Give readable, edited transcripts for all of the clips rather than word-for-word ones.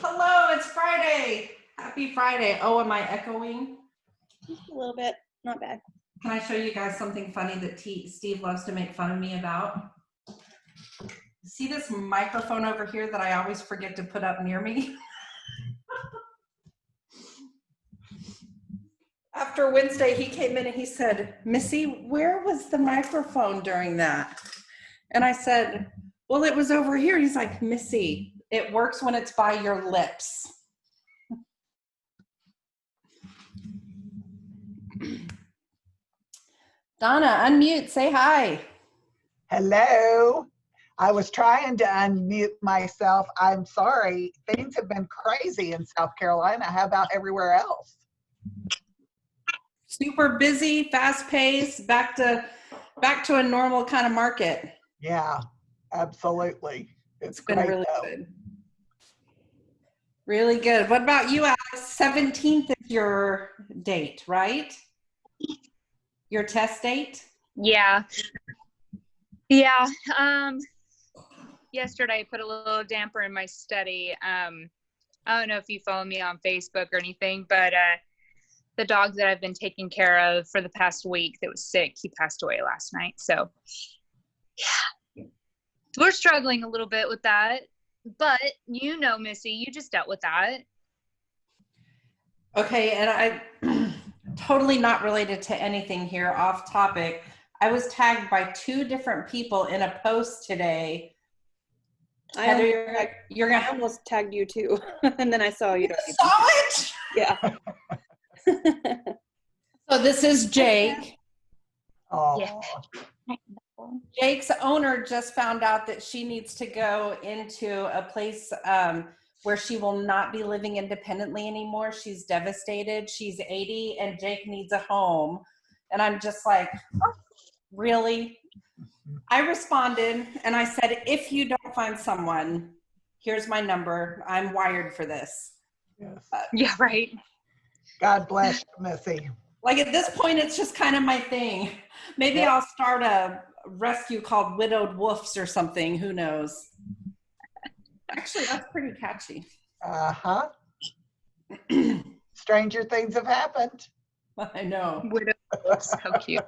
Hello, it's Friday. Happy Friday. Oh, am I echoing? Just a little bit, not bad. Can I show you guys something funny that Steve loves to make fun of me about? See this microphone over here that I always forget to put up near me? After Wednesday, he came in and he said, Missy, where was the microphone during that? And I said, well, it was over here. He's like, Missy, it works when it's by your lips. Donna, unmute, say hi. Hello. I was trying to unmute myself. I'm sorry. Things have been crazy in South Carolina. How about everywhere else? Super busy, fast paced, back to a normal kind of market. Yeah, absolutely. It's been great, really though. good. Really good. What about you, Alex? 17th is your date, right? Your test date? Yeah. Yesterday I put a little damper in my study. I don't know if you follow me on Facebook or anything, but the dog that I've been taking care of for the past week that was sick, he passed away last night. So yeah, we're struggling a little bit with that, but you know, Missy, you just dealt with that. Okay. And I totally not related to anything here, off topic. I was tagged by 2 different people in a post today. I Heather, almost tagged you too. And then I saw you. Saw it? Yeah. So this is Jake. Oh, Yeah. Jake's owner just found out that she needs to go into a place where she will not be living independently anymore. She's devastated. She's 80 and Jake needs a home. And I'm just like, really? I responded and I said, if you don't find someone, here's my number. I'm wired for this. yes. Yeah, right. God bless you, Missy. Like at this point, it's just kind of my thing. Maybe Yep. I'll start a rescue called Widowed Wolves or something. Who knows? Actually, that's pretty catchy. Uh-huh. Stranger things have happened. I know. Widow, so cute.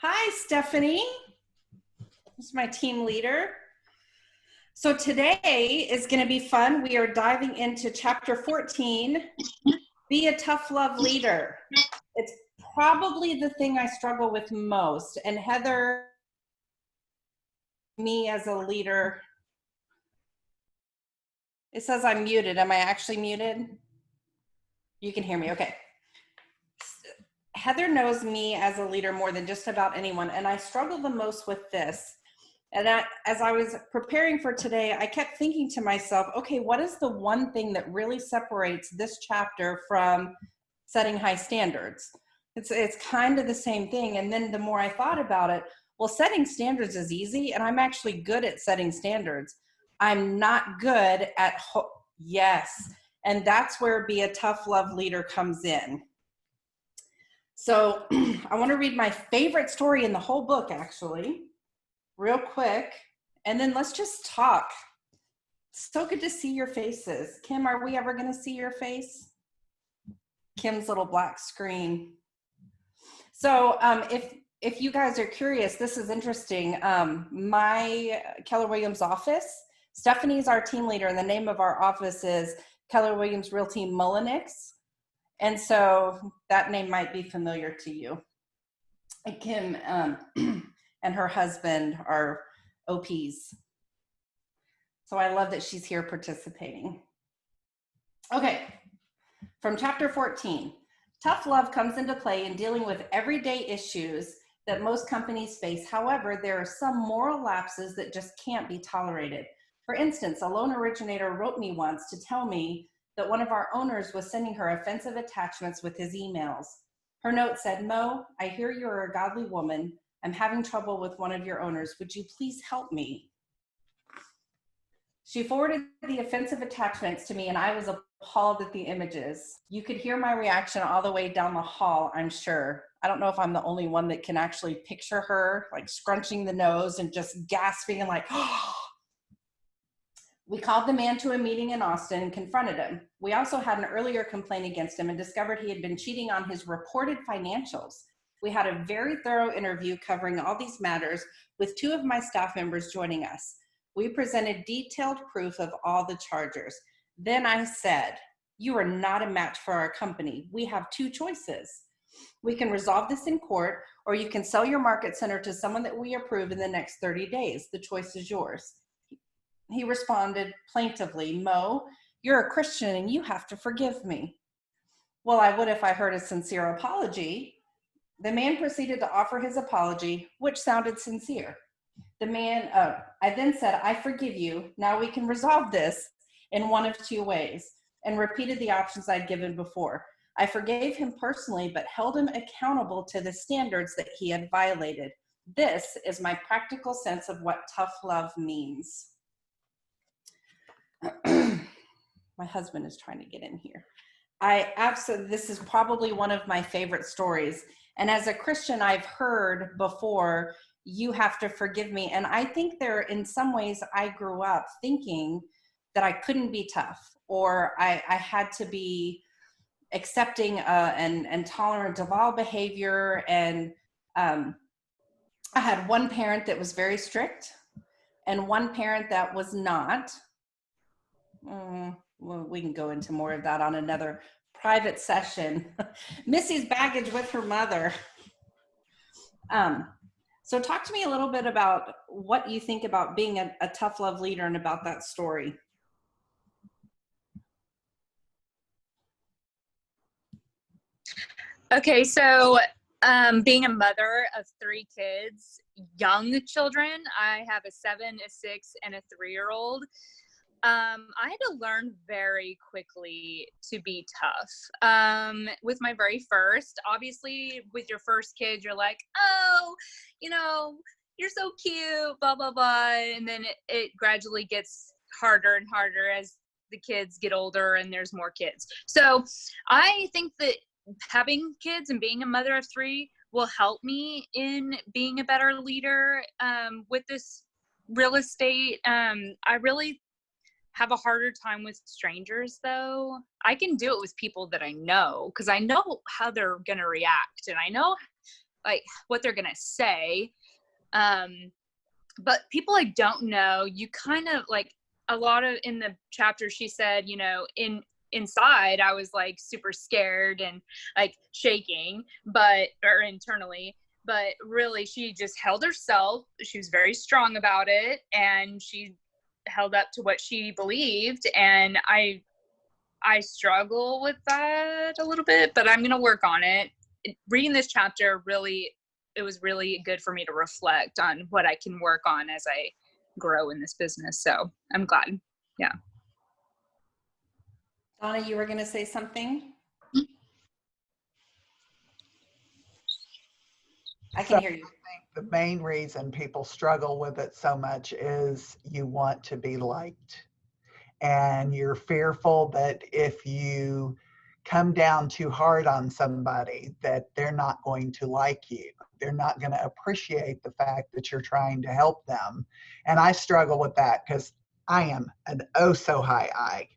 Hi, Stephanie. This is my team leader. So today is going to be fun. We are diving into chapter 14, Be a Tough Love Leader. It's probably the thing I struggle with most. And Heather, me as a leader, it says I'm muted. Am I actually muted? You can hear me. Okay. Heather knows me as a leader more than just about anyone, and I struggle the most with this. And as I was preparing for today, I kept thinking to myself, okay, what is the one thing that really separates this chapter from setting high standards? It's kind of the same thing. And then the more I thought about it, well, setting standards is easy, and I'm actually good at setting standards. I'm not good at, yes. And that's where Be a Tough Love Leader comes in. So I want to read my favorite story in the whole book, actually, real quick. And then let's just talk. So good to see your faces. Kim, are we ever going to see your face? Kim's little black screen. So if you guys are curious, this is interesting. My Keller Williams office, Stephanie's our team leader, and the name of our office is Keller Williams Realty Mullinix. And so that name might be familiar to you. And Kim and her husband are OPs. So I love that she's here participating. Okay, from chapter 14. Tough love comes into play in dealing with everyday issues that most companies face. However, there are some moral lapses that just can't be tolerated. For instance, a loan originator wrote me once to tell me that one of our owners was sending her offensive attachments with his emails. Her note said, Mo, I hear you're a godly woman. I'm having trouble with one of your owners. Would you please help me? She forwarded the offensive attachments to me, and I was appalled at the images. You could hear my reaction all the way down the hall, I'm sure. I don't know if I'm the only one that can actually picture her like scrunching the nose and just gasping and like, oh. We called the man to a meeting in Austin and confronted him. We also had an earlier complaint against him and discovered he had been cheating on his reported financials. We had a very thorough interview covering all these matters with 2 of my staff members joining us. We presented detailed proof of all the charges. Then I said, "You are not a match for our company. We have 2 choices. We can resolve this in court, or you can sell your market center to someone that we approve in the next 30 days. The choice is yours." He responded plaintively, "Mo, you're a Christian and you have to forgive me." Well, I would if I heard a sincere apology. The man proceeded to offer his apology, which sounded sincere. I then said, "I forgive you. Now we can resolve this in one of 2 ways," and repeated the options I'd given before. I forgave him personally, but held him accountable to the standards that he had violated. This is my practical sense of what tough love means. My husband is trying to get in here. This is probably one of my favorite stories. And as a Christian, I've heard before, "You have to forgive me." And I think in some ways, I grew up thinking that I couldn't be tough, or I had to be accepting and tolerant of all behavior. And I had one parent that was very strict and one parent that was not. Well, we can go into more of that on another private session. Missy's baggage with her mother. So talk to me a little bit about what you think about being a tough love leader and about that story. Okay, so being a mother of 3 kids, young children, I have a 7, a 6, and a 3-year-old. I had to learn very quickly to be tough. With my very first, obviously with your first kid, you're like, "Oh, you're so cute, blah, blah, blah." And then it gradually gets harder and harder as the kids get older and there's more kids. So I think that having kids and being a mother of 3 will help me in being a better leader with this real estate. I really have a harder time with strangers, though. I can do it with people that I know because I know how they're going to react and I know like what they're going to say. But people I don't know, you kind of like a lot of in the chapter, she said, inside I was like super scared and like shaking, or internally, but really she just held herself. She was very strong about it and she held up to what she believed, and I struggle with that a little bit, but I'm going to work on it. Reading this chapter it was really good for me to reflect on what I can work on as I grow in this business. So I'm glad. Yeah. Donna, you were going to say something? I can hear you. The main reason people struggle with it so much is you want to be liked. And you're fearful that if you come down too hard on somebody, that they're not going to like you. They're not going to appreciate the fact that you're trying to help them. And I struggle with that because I am an oh so high I.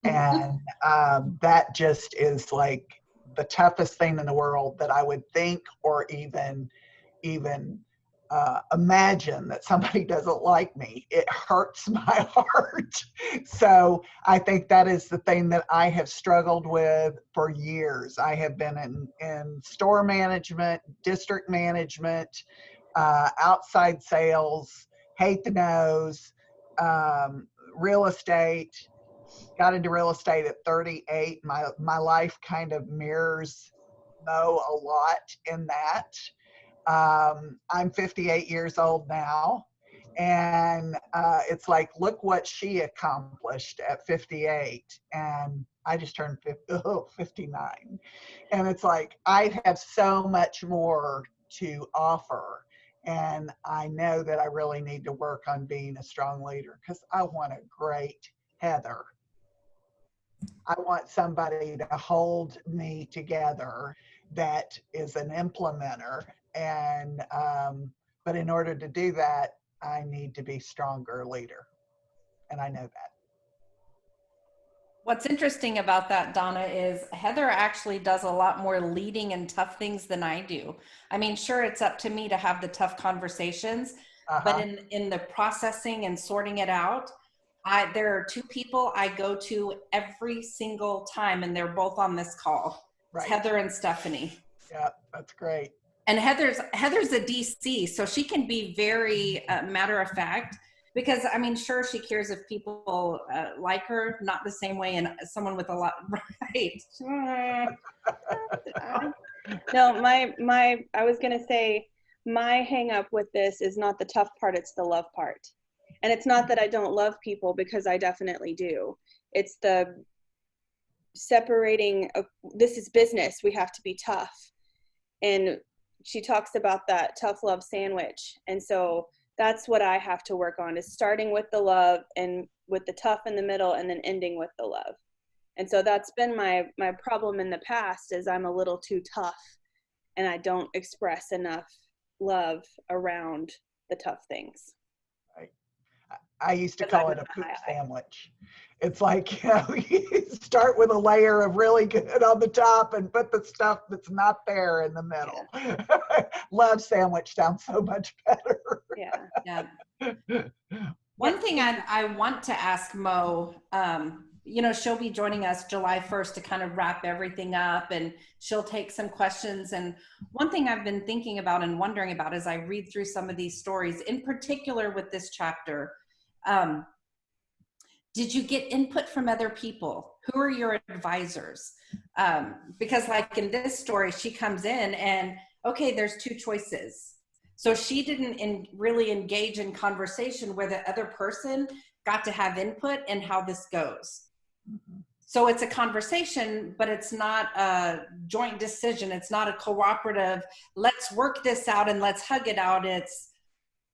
And that just is like the toughest thing in the world that I would think or even imagine that somebody doesn't like me. It hurts my heart. So I think that is the thing that I have struggled with for years. I have been in store management, district management, outside sales, hate the nose, real estate. Got into real estate at 38. My life kind of mirrors Mo a lot in that. I'm 58 years old now, and it's like, look what she accomplished at 58, and I just turned 59. And it's like, I have so much more to offer, and I know that I really need to work on being a strong leader because I want a great Heather. I want somebody to hold me together that is an implementer. And, but in order to do that, I need to be stronger leader. And I know that. What's interesting about that, Donna, is Heather actually does a lot more leading and tough things than I do. I mean, sure, it's up to me to have the tough conversations, but in the processing and sorting it out, there are two people I go to every single time, and they're both on this call. It's Heather and Stephanie. Yeah, that's great. And Heather's a DC, so she can be very matter of fact. Because I mean, sure, she cares if people like her, not the same way in someone with a lot, right? No, I was gonna say, my hang up with this is not the tough part, it's the love part. And it's not that I don't love people, because I definitely do. It's the separating of, this is business, we have to be tough. And she talks about that tough love sandwich. And so that's what I have to work on, is starting with the love and with the tough in the middle, and then ending with the love. And so that's been my problem in the past, is I'm a little too tough and I don't express enough love around the tough things. Right. I used to call it a poop sandwich. It's like, you start with a layer of really good on the top and put the stuff that's not there in the middle. Yeah. Love sandwich sounds so much better. Yeah. One thing I want to ask Mo, she'll be joining us July 1st to kind of wrap everything up, and she'll take some questions. And one thing I've been thinking about and wondering about as I read through some of these stories, in particular with this chapter, did you get input from other people? Who are your advisors? Because like in this story, she comes in and, okay, there's two choices. So she didn't really engage in conversation where the other person got to have input in how this goes. Mm-hmm. So it's a conversation, but it's not a joint decision. It's not a cooperative, let's work this out and let's hug it out. It's,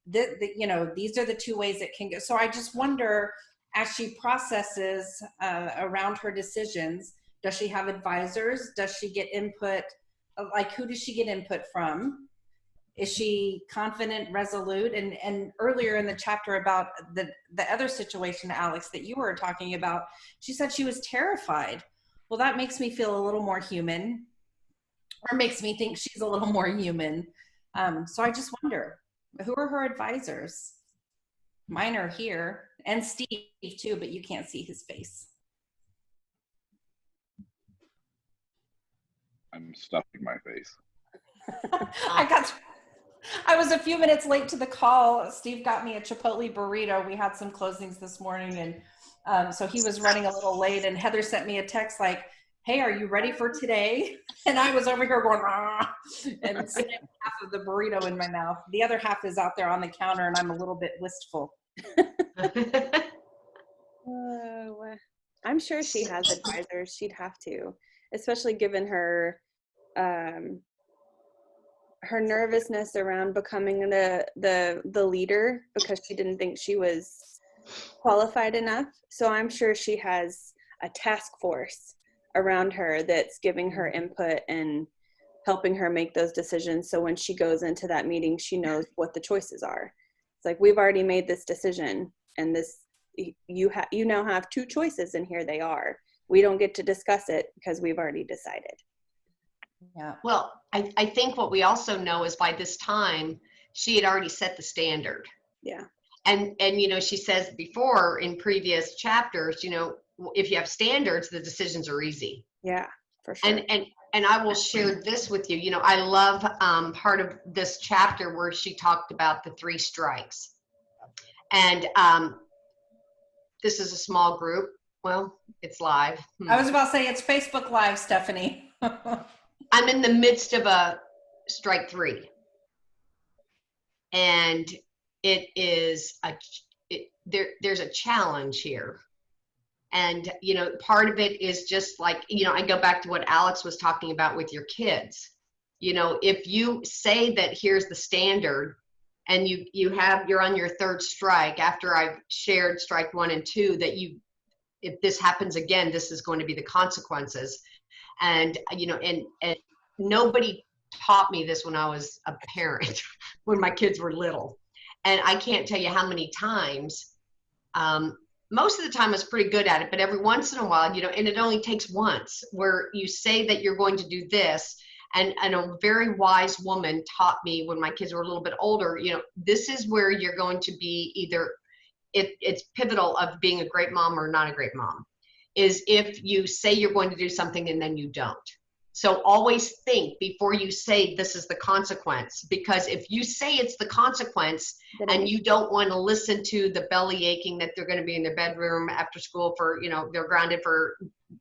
these are the two ways it can go. So I just wonder, as she processes around her decisions, does she have advisors? Does she get input? Like, who does she get input from? Is she confident, resolute? And earlier in the chapter about the other situation, Alex, that you were talking about, she said she was terrified. Well, that makes me feel a little more human, or makes me think she's a little more human. So I just wonder, who are her advisors? Mine are here, and Steve too, but you can't see his face. I'm stuffing my face. I was a few minutes late to the call. Steve got me a Chipotle burrito. We had some closings this morning, and so he was running a little late, and Heather sent me a text like, hey, are you ready for today? And I was over here going, ah, and sitting half of the burrito in my mouth. The other half is out there on the counter, and I'm a little bit wistful. I'm sure she has advisors. She'd have to, especially given her her nervousness around becoming the leader, because she didn't think she was qualified enough. So I'm sure she has a task force around her that's giving her input and helping her make those decisions. So when she goes into that meeting, she knows what the choices are. It's like, we've already made this decision, and this, you now have two choices, and here they are. We don't get to discuss it because we've already decided. Yeah. Well, I think what we also know is by this time, she had already set the standard. Yeah. And she says before in previous chapters, if you have standards, the decisions are easy. Yeah, for sure. And I will share this with you. I love part of this chapter where she talked about the 3 strikes. And this is a small group. Well, it's live. I was about to say, it's Facebook Live, Stephanie. I'm in the midst of a strike 3. And it is there's a challenge here. And, part of it is just like, I go back to what Alex was talking about with your kids. If you say that here's the standard, and you're on your 3rd strike after I've shared strike 1 and 2, that if this happens again, this is going to be the consequences. And, and nobody taught me this when I was a parent, when my kids were little. And I can't tell you how many times most of the time I was pretty good at it, but every once in a while, you know, and it only takes once where you say that you're going to do this. And a very wise woman taught me when my kids were a little bit older, you know, this is where you're going to be either, it's pivotal of being a great mom or not a great mom, is if you say you're going to do something and then you don't. So always think before you say this is the consequence, because if you say it's the consequence and you don't want to listen to the belly aching that they're going to be in their bedroom after school for, you know, they're grounded for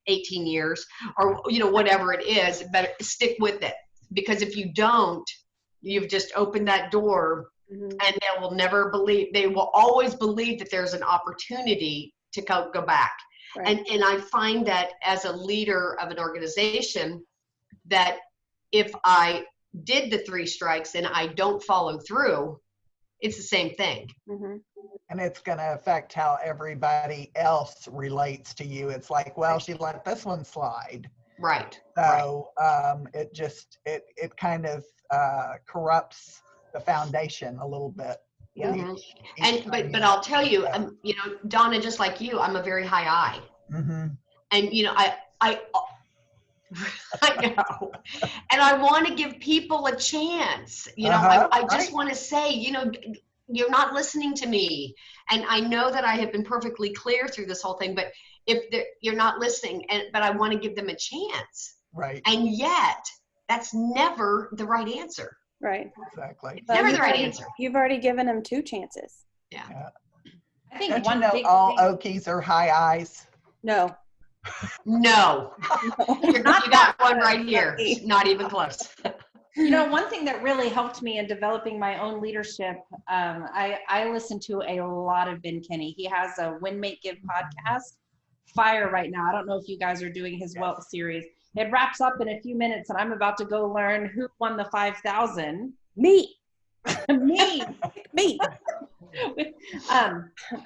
18 years or, you know, whatever it is, better stick with it. Because if you don't, you've just opened that door and they will never believe, they will always believe that there's an opportunity to go back. Right. And I find that as a leader of an organization, that if I did the 3 strikes and I don't follow through, it's the same thing. And it's going to affect how everybody else relates to you. It's like, well, she let this one slide. Right. So it just, it kind of corrupts the foundation a little bit. Yeah. But I'll tell you, you know, Donna, just like you, I'm a very high I. And, you know, I know. And I want to give people a chance. You know, I just want to say, you know, you're not listening to me. And I know that I have been perfectly clear through this whole thing, but if you're not listening, but I want to give them a chance. Right. And yet, that's never the right answer. Right. Exactly. It's never the right answer. You've already given them 2 chances. Yeah. I think Don't one you know big all thing, Okies are high eyes? No. No. You got one right here. Not even close. you know, one thing that really helped me in developing my own leadership, I listen to a lot of Ben Kinney. He has a Win, Make, Give podcast, fire right now. I don't know if you guys are doing his Wealth series. It wraps up in a few minutes, and I'm about to go learn who won the 5,000. Me. Me. Me.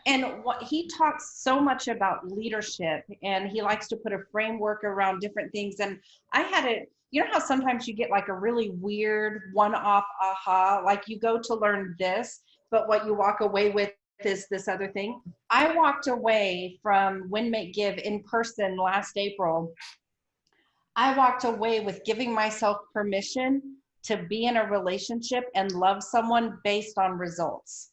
And what he talks so much about leadership, and he likes to put a framework around different things. And I had it, you know how sometimes you get like a really weird one-off aha, like you go to learn this, but what you walk away with is this other thing. I walked away from Win, Make, Give in person last April. I walked away with giving myself permission to be in a relationship and love someone based on results.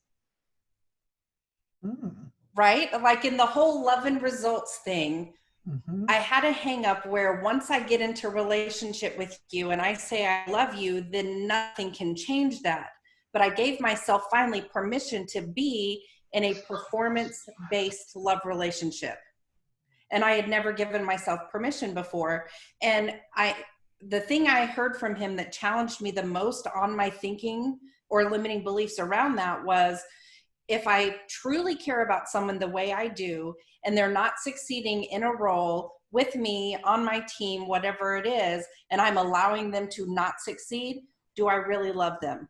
Right? Like in the whole love and results thing, I had a hang up where once I get into relationship with you and I say I love you, then nothing can change that. But I gave myself finally permission to be in a performance-based love relationship. And I had never given myself permission before. And the thing I heard from him that challenged me the most on my thinking or limiting beliefs around that was, if I truly care about someone the way I do, and they're not succeeding in a role with me on my team, whatever it is, and I'm allowing them to not succeed, do I really love them?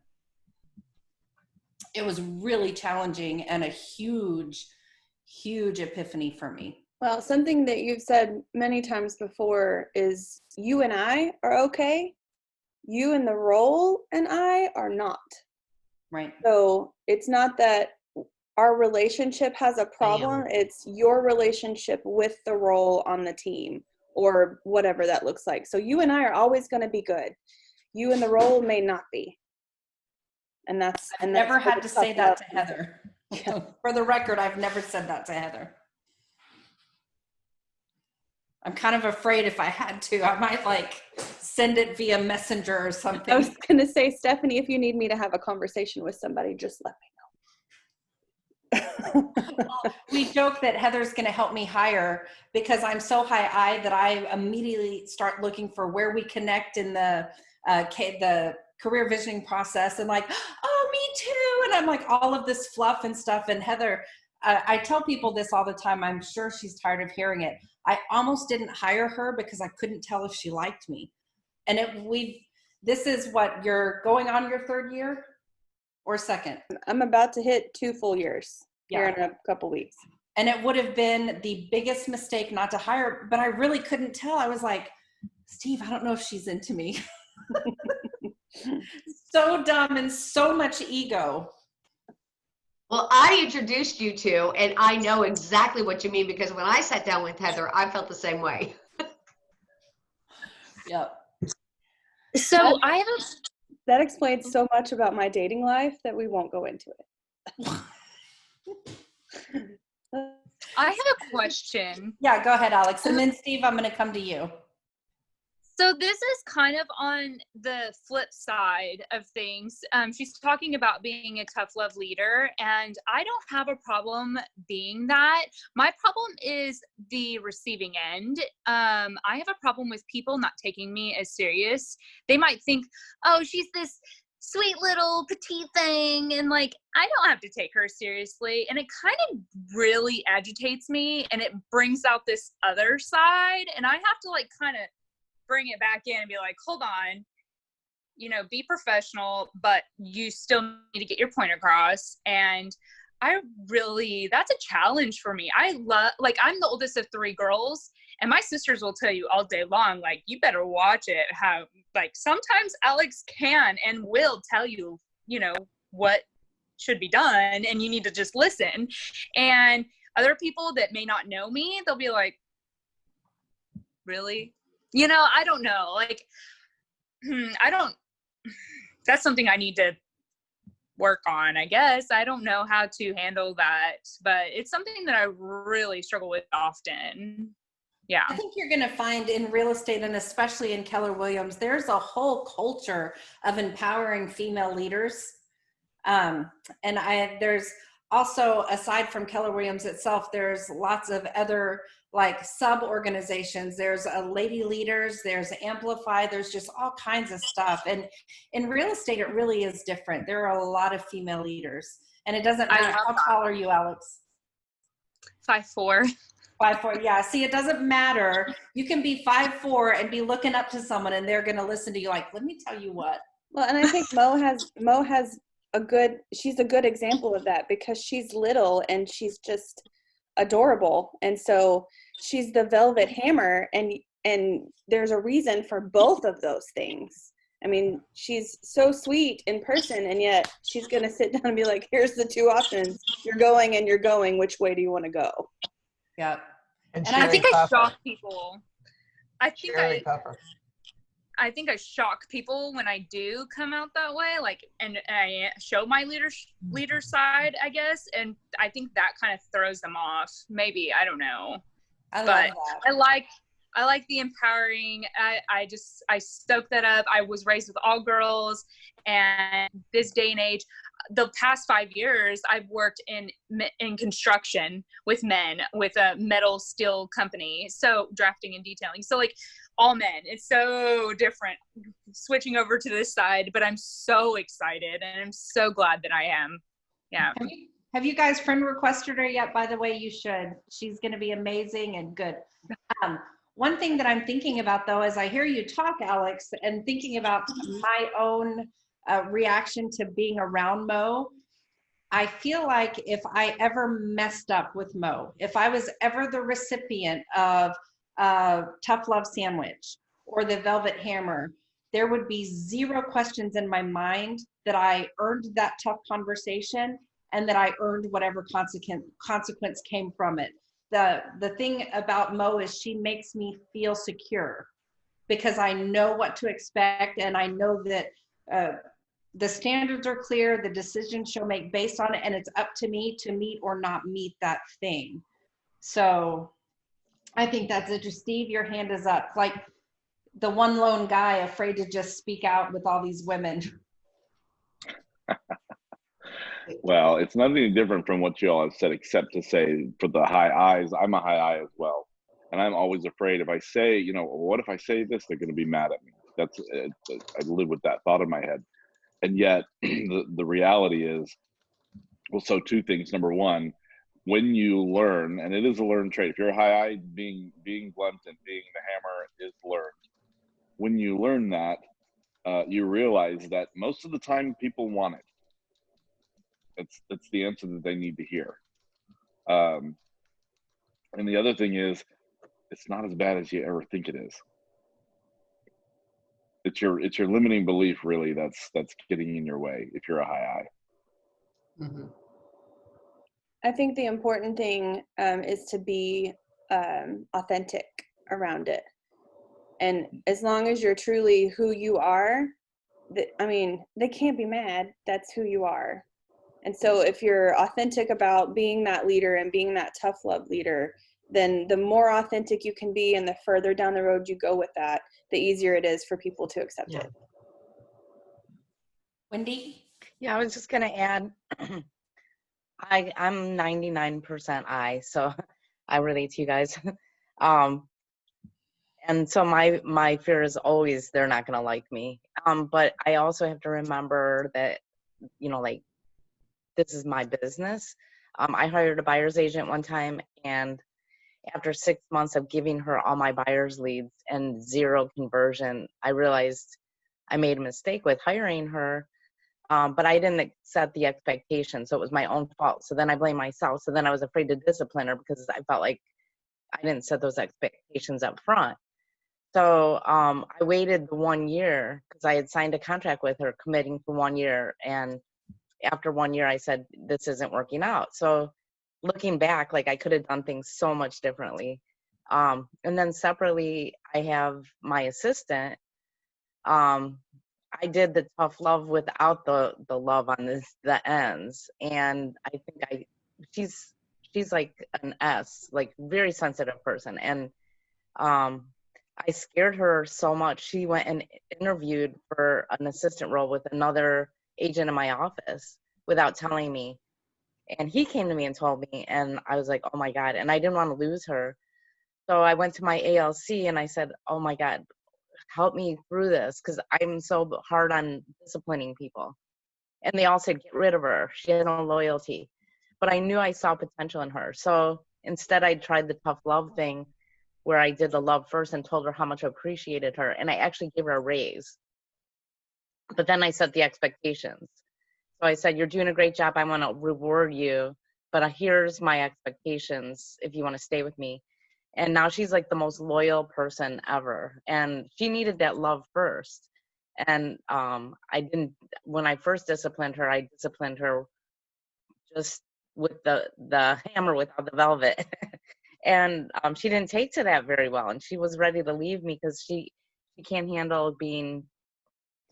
It was really challenging and a huge, huge epiphany for me. Well, something that you've said many times before is you and I are okay. You and the role and I are not. Right. So it's not that our relationship has a problem. It's your relationship with the role on the team or whatever that looks like. So you and I are always going to be good. You and the role may not be. And that's never had to say that to Heather. Yeah. For the record, I've never said that to Heather. I'm kind of afraid if I had to, I might like send it via messenger or something. I was going to say, Stephanie, if you need me to have a conversation with somebody, just let me know. Well, we joke that Heather's going to help me hire because I'm so high that I immediately start looking for where we connect in the career visioning process and like, oh, me too. And I'm like all of this fluff and stuff. And Heather, I tell people this all the time. I'm sure she's tired of hearing it. I almost didn't hire her because I couldn't tell if she liked me. And this is what, you're going on your 3rd year or 2nd? I'm about to hit 2 full years here in a couple weeks. And it would have been the biggest mistake not to hire, but I really couldn't tell. I was like, Steve, I don't know if she's into me. So dumb and so much ego. Well, I introduced you to, and I know exactly what you mean because when I sat down with Heather, I felt the same way. Yep. So I have That explains so much about my dating life that we won't go into it. I have a question. Yeah, go ahead, Alex. And then Steve, I'm going to come to you. So this is kind of on the flip side of things. She's talking about being a tough love leader, and I don't have a problem being that. My problem is the receiving end. I have a problem with people not taking me as serious. They might think, oh, she's this sweet little petite thing, and like, I don't have to take her seriously. And it kind of really agitates me, and it brings out this other side, and I have to like kind of bring it back in and be like, hold on, be professional, but you still need to get your point across. And that's a challenge for me. I'm the oldest of 3 girls, and my sisters will tell you all day long, like, you better watch it. How, like, sometimes Alex can and will tell you, what should be done, and you need to just listen. And other people that may not know me, they'll be like, really? I don't know. Like, that's something I need to work on, I guess. I don't know how to handle that, but it's something that I really struggle with often. Yeah. I think you're going to find in real estate, and especially in Keller Williams, there's a whole culture of empowering female leaders. There's also, aside from Keller Williams itself, there's lots of other like sub organizations. There's Lady Leaders, there's Amplify, there's just all kinds of stuff. And in real estate, it really is different. There are a lot of female leaders, and it doesn't matter. How tall are you, Alex? 5'4". 5'4". Yeah. See, it doesn't matter. You can be 5'4" and be looking up to someone, and they're going to listen to you. Like, let me tell you what. Well, and I think Mo has she's a good example of that, because she's little and she's just adorable. And so she's the velvet hammer, and there's a reason for both of those things. I mean, she's so sweet in person, and yet she's going to sit down and be like, here's the 2 options. You're going and you're going. Which way do you want to go? Yeah. And I think I shock people. I think I shock people when I do come out that way, like, and I show my leader side, I guess. And I think that kind of throws them off. Maybe, I don't know. I love that. I like the empowering. I soak that up. I was raised with all girls, and this day and age, the past 5 years, I've worked in construction with men, with a metal steel company. So drafting and detailing. So like all men, it's so different switching over to this side, but I'm so excited and I'm so glad that I am. Yeah. Have you guys friend requested her yet? By the way, you should. She's going to be amazing and good. One thing that I'm thinking about, though, as I hear you talk, Alex, and thinking about my own reaction to being around Mo, I feel like if I ever messed up with Mo, if I was ever the recipient of Tough Love Sandwich or the Velvet Hammer, there would be 0 questions in my mind that I earned that tough conversation and that I earned whatever consequence came from it. The thing about Mo is she makes me feel secure because I know what to expect, and I know that the standards are clear, the decisions she'll make based on it, and it's up to me to meet or not meet that thing. So I think that's interesting. Steve, your hand is up. Like the one lone guy afraid to just speak out with all these women. Well, it's nothing different from what you all have said, except to say for the high eyes, I'm a high eye as well. And I'm always afraid if I say, what if I say this, they're going to be mad at me. I live with that thought in my head. And yet the reality is, well, so 2 things. Number one, when you learn, and it is a learned trait, if you're a high eye, being blunt and being the hammer is learned. When you learn that, you realize that most of the time people want it. It's the answer that they need to hear. And the other thing is, it's not as bad as you ever think it is. It's your limiting belief, really, that's getting in your way if you're a high eye. Mm-hmm. I think the important thing is to be authentic around it. And as long as you're truly who you are, I mean, they can't be mad. That's who you are. And so if you're authentic about being that leader and being that tough love leader, then the more authentic you can be and the further down the road you go with that, the easier it is for people to accept Yeah. it. Wendy? Yeah, I was just gonna add, I'm 99% I, so I relate to you guys. Um, and so my fear is always they're not gonna like me. But I also have to remember that, like, this is my business. I hired a buyer's agent one time, and after 6 months of giving her all my buyer's leads and zero conversion, I realized I made a mistake with hiring her. But I didn't set the expectation, so it was my own fault. So then I blame myself. So then I was afraid to discipline her because I felt like I didn't set those expectations up front. So I waited the 1 year because I had signed a contract with her committing to 1 year. And after 1 year, I said, this isn't working out. So looking back, like, I could have done things so much differently. And then separately, I have my assistant. I did the tough love without the love on the ends. And I think she's like an S, like very sensitive person. And I scared her so much. She went and interviewed for an assistant role with another agent in my office without telling me. And he came to me and told me, and I was like, oh my God. And I didn't want to lose her. So I went to my ALC and I said, oh my God, help me through this, because I'm so hard on disciplining people. And they all said, get rid of her. She had no loyalty. But I knew I saw potential in her. So instead, I tried the tough love thing where I did the love first and told her how much I appreciated her. And I actually gave her a raise. But then I set the expectations. So I said, you're doing a great job. I want to reward you. But here's my expectations if you want to stay with me. And now she's like the most loyal person ever. And she needed that love first. And when I first disciplined her, I disciplined her just with the hammer without the velvet. And she didn't take to that very well. And she was ready to leave me because she can't handle being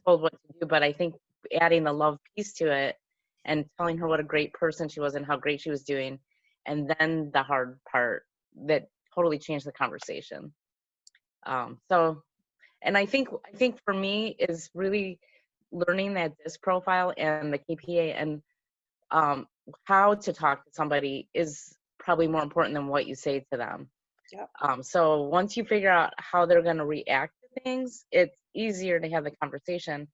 told what to do. But I think adding the love piece to it and telling her what a great person she was and how great she was doing, and then the hard part that totally changed the conversation. And I think for me is really learning that DISC profile and the KPA, and how to talk to somebody is probably more important than what you say to them. Yep. So once you figure out how they're going to react to things, it's easier to have the conversation.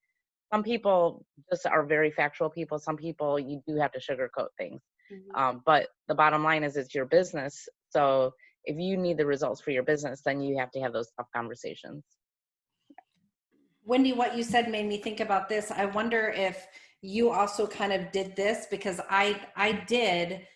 Some people just are very factual people. Some people you do have to sugarcoat things. Mm-hmm. But the bottom line is it's your business. So if you need the results for your business, then you have to have those tough conversations. Wendy, what you said made me think about this. I wonder if you also kind of did this, because I did,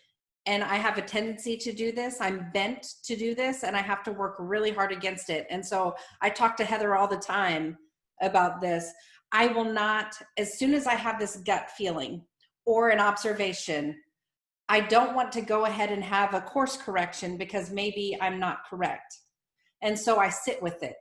and I have a tendency to do this. I'm bent to do this, and I have to work really hard against it. And so I talk to Heather all the time about this. I will not, as soon as I have this gut feeling or an observation, I don't want to go ahead and have a course correction because maybe I'm not correct. And so I sit with it.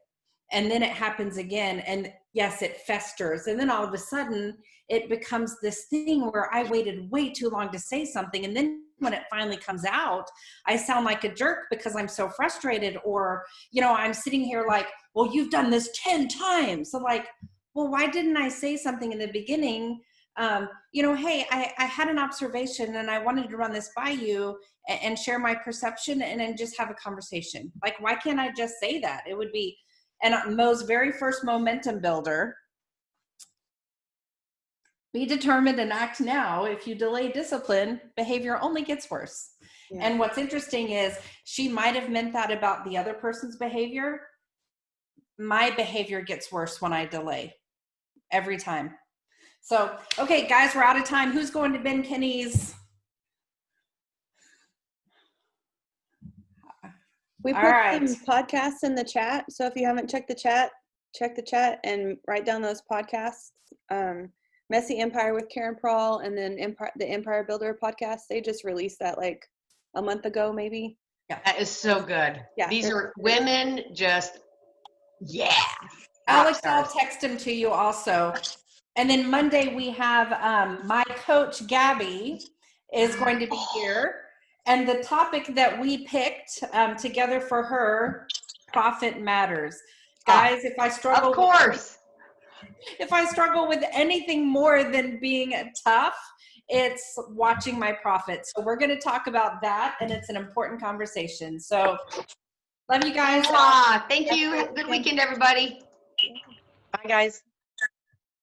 And then it happens again. And yes, it festers. And then all of a sudden it becomes this thing where I waited way too long to say something. And then when it finally comes out, I sound like a jerk because I'm so frustrated, or, I'm sitting here like, well, you've done this 10 times. So like, well, why didn't I say something in the beginning? Hey, I had an observation and I wanted to run this by you and share my perception and then just have a conversation. Like, why can't I just say that? It would be, and Mo's very first momentum builder, be determined and act now. If you delay discipline, behavior only gets worse. Yeah. And what's interesting is she might have meant that about the other person's behavior. My behavior gets worse when I delay every time. So, okay, guys, we're out of time. Who's going to Ben Kenny's? We put some podcasts in the chat. So if you haven't checked the chat, check the chat and write down those podcasts. Messy Empire with Karen Prawl, and then the Empire Builder podcast. They just released that like a month ago, maybe. That is so good. Yeah, These are women just, yeah. Alex, rock I'll stars. text them to you also. And then Monday we have my coach Gabby is going to be here, and the topic that we picked together for her, profit matters. Guys, if I struggle, Of course. if I struggle with anything more than being tough, it's watching my profits. So we're going to talk about that, and it's an important conversation. So love you guys. Thank you. Good weekend, everybody. Bye, guys.